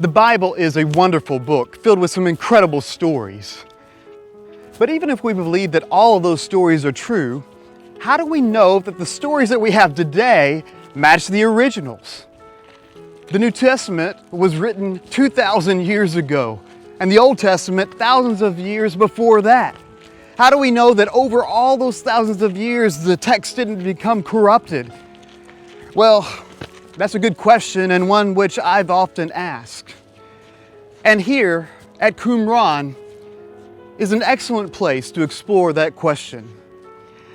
The Bible is a wonderful book filled with some incredible stories. But even if we believe that all of those stories are true, how do we know that the stories that we have today match the originals? The New Testament was written 2,000 years ago, and the Old Testament thousands of years before that. How do we know that over all those thousands of years the text didn't become corrupted? Well, that's a good question, and one which I've often asked. And here at Qumran is an excellent place to explore that question.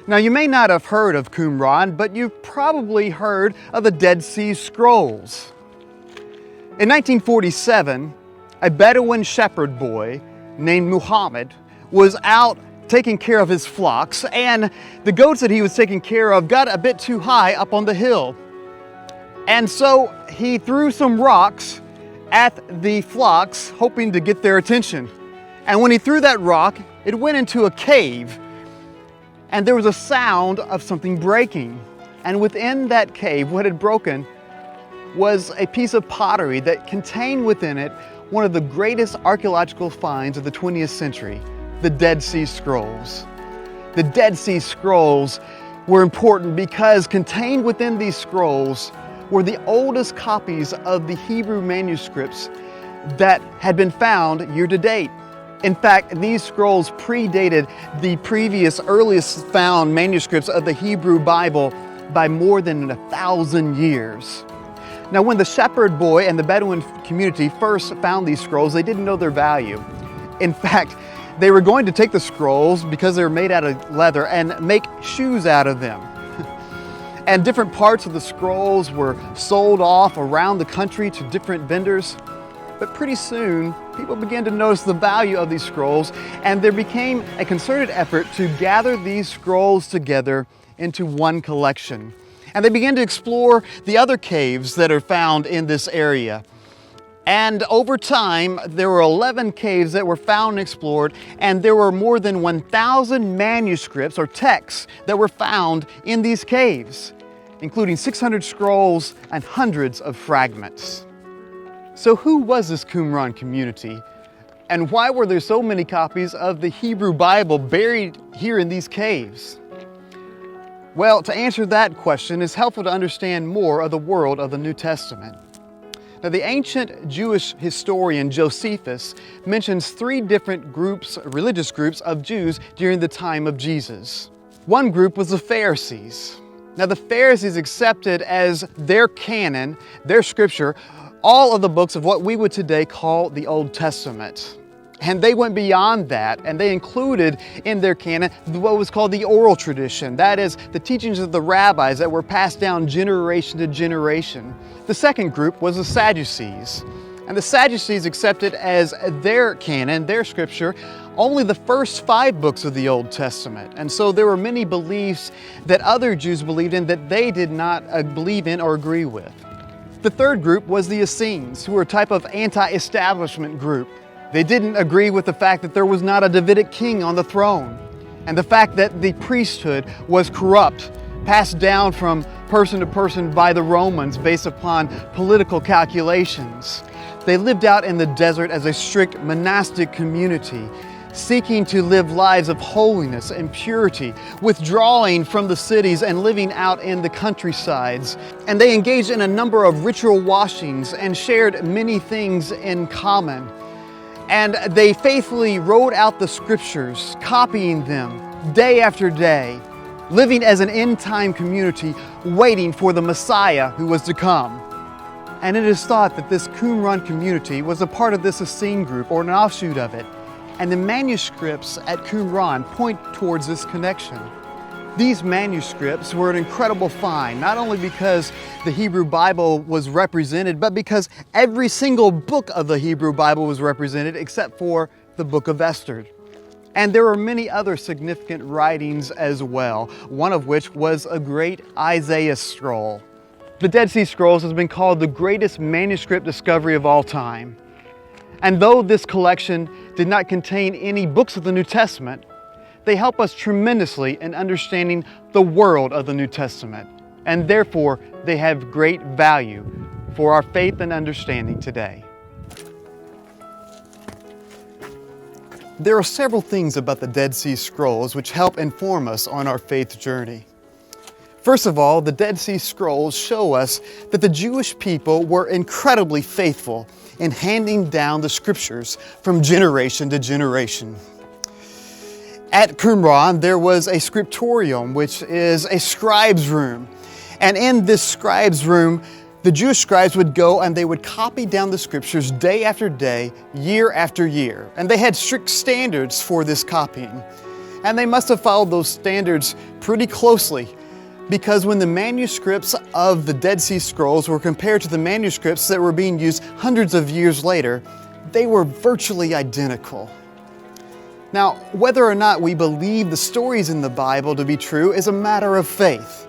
Now, you may not have heard of Qumran, but you've probably heard of the Dead Sea Scrolls. In 1947, a Bedouin shepherd boy named Muhammad was out taking care of his flocks, and the goats that he was taking care of got a bit too high up on the hill. And so he threw some rocks at the flocks, hoping to get their attention. And when he threw that rock, it went into a cave, and there was a sound of something breaking. And within that cave, what had broken was a piece of pottery that contained within it one of the greatest archaeological finds of the 20th century, the Dead Sea Scrolls. The Dead Sea Scrolls were important because contained within these scrolls were the oldest copies of the Hebrew manuscripts that had been found year to date. In fact, these scrolls predated the previous earliest found manuscripts of the Hebrew Bible by more than 1,000 years. Now, when the shepherd boy and the Bedouin community first found these scrolls, they didn't know their value. In fact, they were going to take the scrolls because they were made out of leather and make shoes out of them. And different parts of the scrolls were sold off around the country to different vendors. But pretty soon, people began to notice the value of these scrolls, and there became a concerted effort to gather these scrolls together into one collection. And they began to explore the other caves that are found in this area. And over time, there were 11 caves that were found and explored, and there were more than 1,000 manuscripts or texts that were found in these caves, including 600 scrolls and hundreds of fragments. So who was this Qumran community? And why were there so many copies of the Hebrew Bible buried here in these caves? Well, to answer that question, it's helpful to understand more of the world of the New Testament. Now, the ancient Jewish historian Josephus mentions three different groups, religious groups of Jews during the time of Jesus. One group was the Pharisees. Now, the Pharisees accepted as their canon, their scripture, all of the books of what we would today call the Old Testament. And they went beyond that, and they included in their canon what was called the oral tradition. That is, the teachings of the rabbis that were passed down generation to generation. The second group was the Sadducees. And the Sadducees accepted as their canon, their scripture, only the first 5 books of the Old Testament. And so there were many beliefs that other Jews believed in that they did not believe in or agree with. The third group was the Essenes, who were a type of anti-establishment group. They didn't agree with the fact that there was not a Davidic king on the throne, and the fact that the priesthood was corrupt, passed down from person to person by the Romans based upon political calculations. They lived out in the desert as a strict monastic community, seeking to live lives of holiness and purity, withdrawing from the cities and living out in the countrysides. And they engaged in a number of ritual washings and shared many things in common. And they faithfully wrote out the scriptures, copying them day after day, living as an end-time community, waiting for the Messiah who was to come. And it is thought that this Qumran community was a part of this Essene group, or an offshoot of it. And the manuscripts at Qumran point towards this connection. These manuscripts were an incredible find, not only because the Hebrew Bible was represented, but because every single book of the Hebrew Bible was represented except for the book of Esther. And there were many other significant writings as well, one of which was a great Isaiah scroll. The Dead Sea Scrolls has been called the greatest manuscript discovery of all time. And though this collection did not contain any books of the New Testament, they help us tremendously in understanding the world of the New Testament, and therefore they have great value for our faith and understanding today. There are several things about the Dead Sea Scrolls which help inform us on our faith journey. First of all, the Dead Sea Scrolls show us that the Jewish people were incredibly faithful in handing down the scriptures from generation to generation. At Qumran, there was a scriptorium, which is a scribe's room. And in this scribe's room, the Jewish scribes would go and they would copy down the scriptures day after day, year after year. And they had strict standards for this copying. And they must have followed those standards pretty closely, because when the manuscripts of the Dead Sea Scrolls were compared to the manuscripts that were being used hundreds of years later, they were virtually identical. Now, whether or not we believe the stories in the Bible to be true is a matter of faith.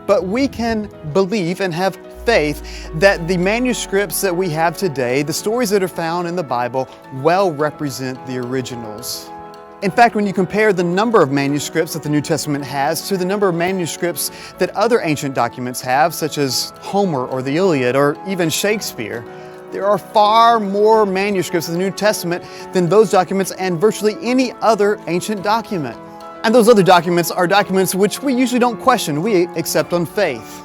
But we can believe and have faith that the manuscripts that we have today, the stories that are found in the Bible, well represent the originals. In fact, when you compare the number of manuscripts that the New Testament has to the number of manuscripts that other ancient documents have, such as Homer or the Iliad or even Shakespeare, there are far more manuscripts of the New Testament than those documents and virtually any other ancient document. And those other documents are documents which we usually don't question, we accept on faith.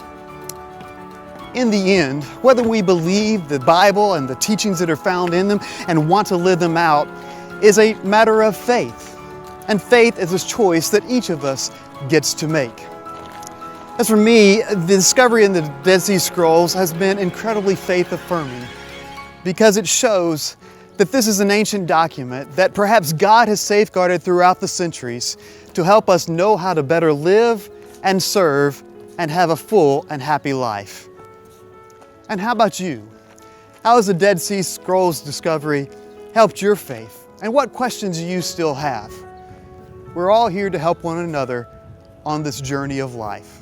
In the end, whether we believe the Bible and the teachings that are found in them and want to live them out is a matter of faith. And faith is a choice that each of us gets to make. As for me, the discovery in the Dead Sea Scrolls has been incredibly faith-affirming, because it shows that this is an ancient document that perhaps God has safeguarded throughout the centuries to help us know how to better live and serve and have a full and happy life. And how about you? How has the Dead Sea Scrolls discovery helped your faith? And what questions do you still have? We're all here to help one another on this journey of life.